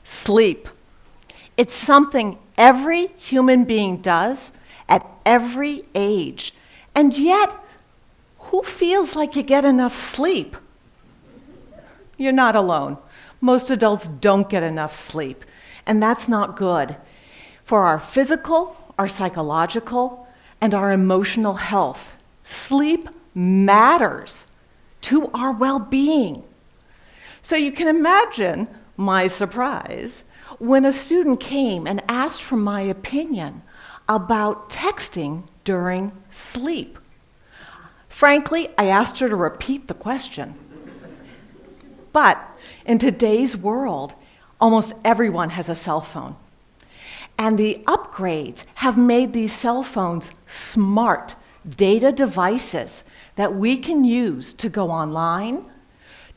Sleep. It's something every human being does at every age. And yet, who feels like you get enough sleep? You're not alone. Most adults don't get enough sleep, and that's not good for our physical, our psychological, and our emotional health. Sleep matters to our well-being. So you can imagine my surprise when a student came and asked for my opinion about texting during sleep. Frankly, I asked her to repeat the question. But in today's world, almost everyone has a cell phone. And the upgrades have made these cell phones smart data devices that we can use to go online,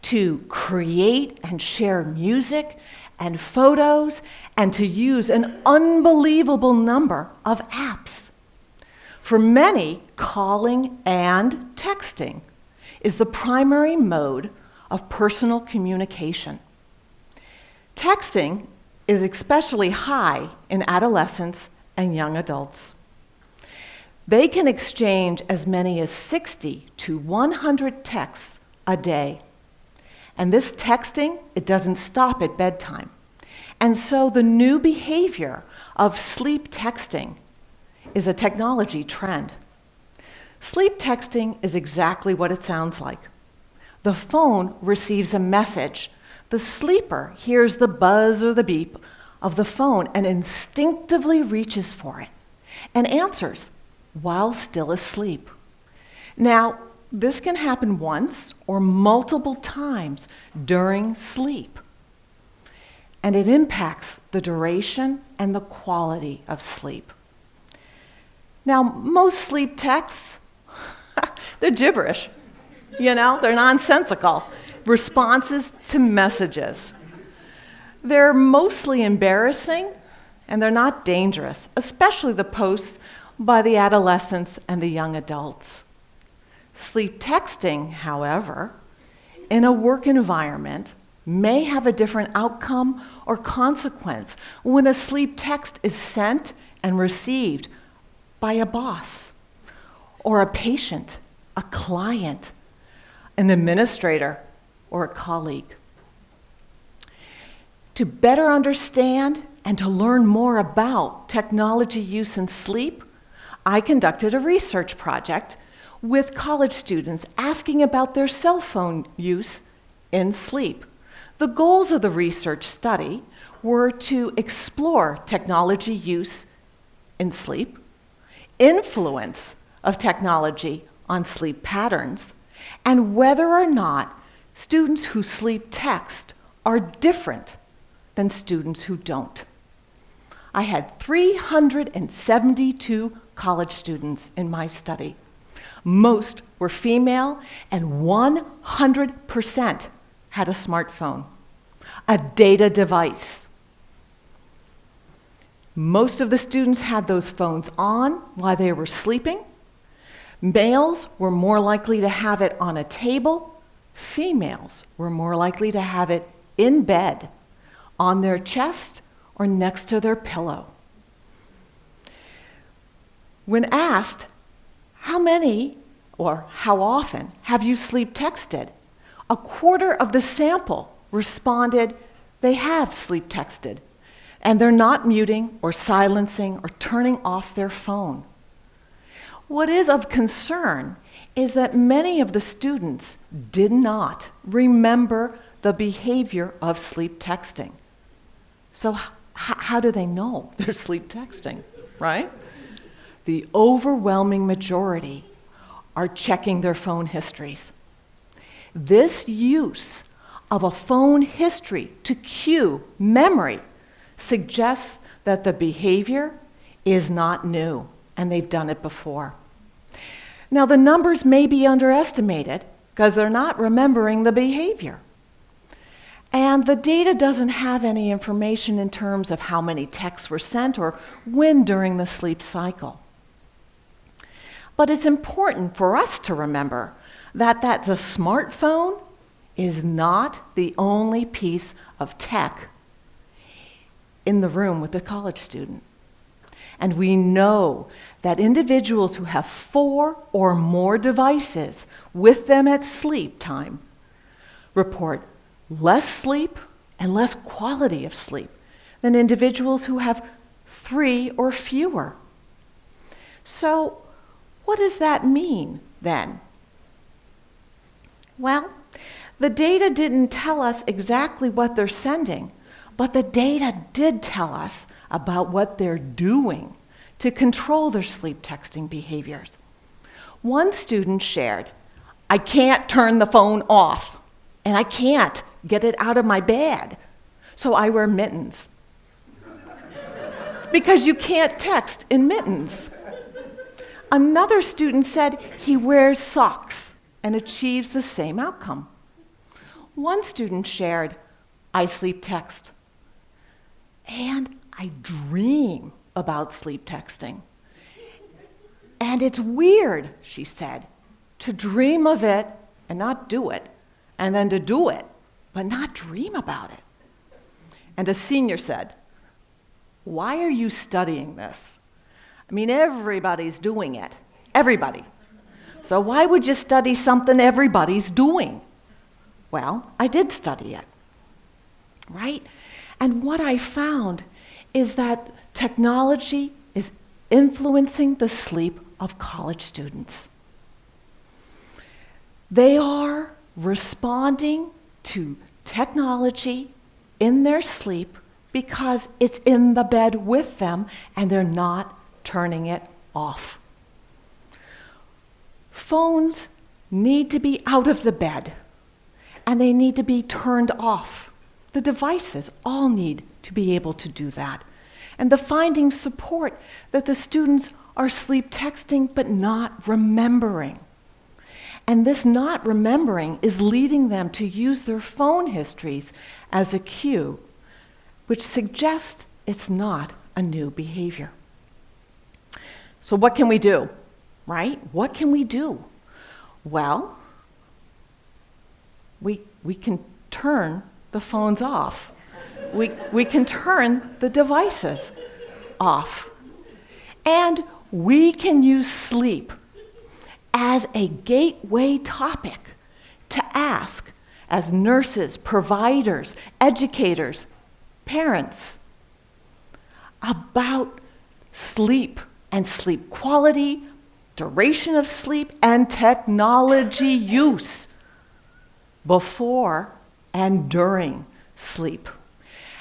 to create and share music and photos, and to use an unbelievable number of apps. For many, calling and texting is the primary mode of personal communication. Texting is especially high in adolescents and young adults. They can exchange as many as 60 to 100 texts a day. And this texting, it doesn't stop at bedtime. And so the new behavior of sleep texting is a technology trend. Sleep texting is exactly what it sounds like. The phone receives a message. The sleeper hears the buzz or the beep of the phone and instinctively reaches for it and answers while still asleep. Now, this can happen once or multiple times during sleep, and it impacts the duration and the quality of sleep. Now, most sleep texts, they're gibberish. They're nonsensical responses to messages. They're mostly embarrassing, and they're not dangerous, especially the posts by the adolescents and the young adults. Sleep texting, however, in a work environment may have a different outcome or consequence when a sleep text is sent and received by a boss or a patient, a client, an administrator, or a colleague. To better understand and to learn more about technology use in sleep, I conducted a research project with college students asking about their cell phone use in sleep. The goals of the research study were to explore technology use in sleep, influence of technology on sleep patterns, and whether or not students who sleep text are different than students who don't. I had 372 college students in my study. Most were female, and 100% had a smartphone, a data device. Most of the students had those phones on while they were sleeping. Males were more likely to have it on a table. Females were more likely to have it in bed, on their chest, or next to their pillow. When asked, how many or how often have you sleep texted? A quarter of the sample responded they have sleep texted, and they're not muting or silencing or turning off their phone. What is of concern is that many of the students did not remember the behavior of sleep texting. So how do they know they're sleep texting, right? The overwhelming majority are checking their phone histories. This use of a phone history to cue memory suggests that the behavior is not new, and they've done it before. Now, the numbers may be underestimated because they're not remembering the behavior. And the data doesn't have any information in terms of how many texts were sent or when during the sleep cycle. But it's important for us to remember that the smartphone is not the only piece of tech in the room with the college student. And we know that individuals who have 4 or more devices with them at sleep time report less sleep and less quality of sleep than individuals who have 3 or fewer. So, what does that mean then? Well, the data didn't tell us exactly what they're sending, but the data did tell us about what they're doing to control their sleep texting behaviors. One student shared, "I can't turn the phone off, and I can't get it out of my bed, so I wear mittens." Because you can't text in mittens. Another student said he wears socks and achieves the same outcome. One student shared, "I sleep text, and I dream about sleep texting. And it's weird," she said, "to dream of it and not do it, and then to do it, but not dream about it." And a senior said, "Why are you studying this? I mean, everybody's doing it. Everybody. So why would you study something everybody's doing?" Well, I did study it, right? And what I found is that technology is influencing the sleep of college students. They are responding to technology in their sleep because it's in the bed with them and they're not turning it off. Phones need to be out of the bed and they need to be turned off. The devices all need to be able to do that. And the findings support that the students are sleep texting but not remembering. And this not remembering is leading them to use their phone histories as a cue, which suggests it's not a new behavior. So what can we do, right? What can we do? Well, we can turn the phones off. We can turn the devices off. And we can use sleep as a gateway topic to ask as nurses, providers, educators, parents about sleep and sleep quality, duration of sleep, and technology use before and during sleep.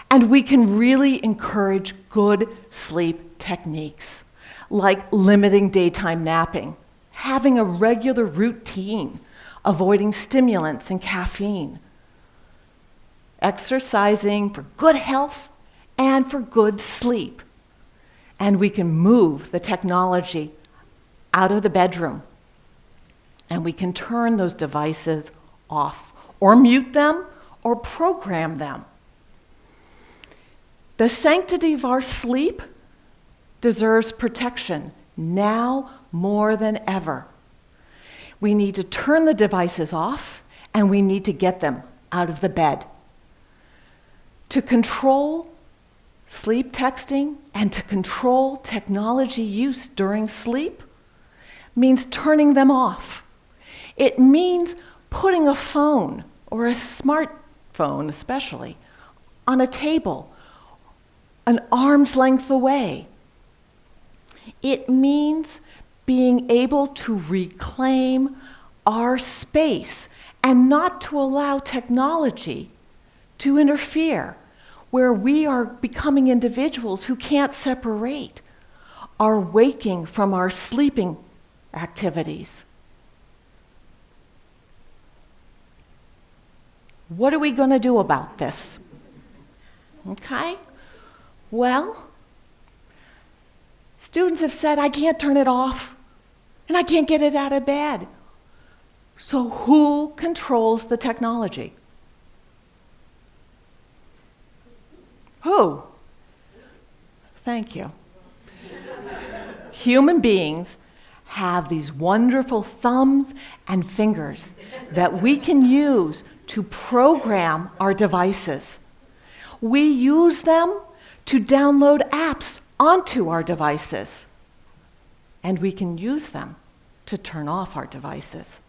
And we can really encourage good sleep techniques, like limiting daytime napping, having a regular routine, avoiding stimulants and caffeine, exercising for good health and for good sleep. And we can move the technology out of the bedroom, and we can turn those devices off, or mute them, or program them. The sanctity of our sleep deserves protection now more than ever. We need to turn the devices off, and we need to get them out of the bed. To control sleep texting and to control technology use during sleep means turning them off. It means putting a phone, or a smartphone especially, on a table, an arm's length away. It means being able to reclaim our space and not to allow technology to interfere, where we are becoming individuals who can't separate our waking from our sleeping activities. What are we going to do about this? Okay? Well, students have said, "I can't turn it off, and I can't get it out of bed." So who controls the technology? Who? Thank you. Human beings have these wonderful thumbs and fingers that we can use to program our devices. We use them to download apps onto our devices. And we can use them to turn off our devices.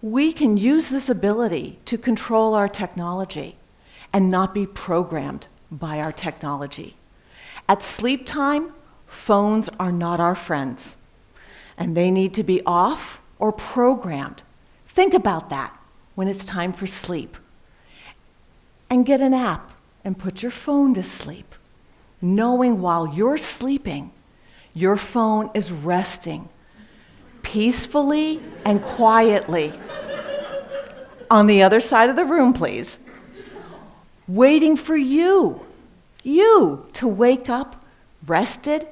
We can use this ability to control our technology and not be programmed by our technology. At sleep time, phones are not our friends, and they need to be off or programmed. Think about that when it's time for sleep. And get an app and put your phone to sleep, knowing while you're sleeping, your phone is resting peacefully and quietly on the other side of the room, please, waiting for you to wake up rested,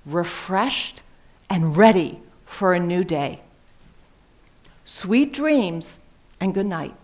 refreshed, and ready for a new day. Sweet dreams and good night.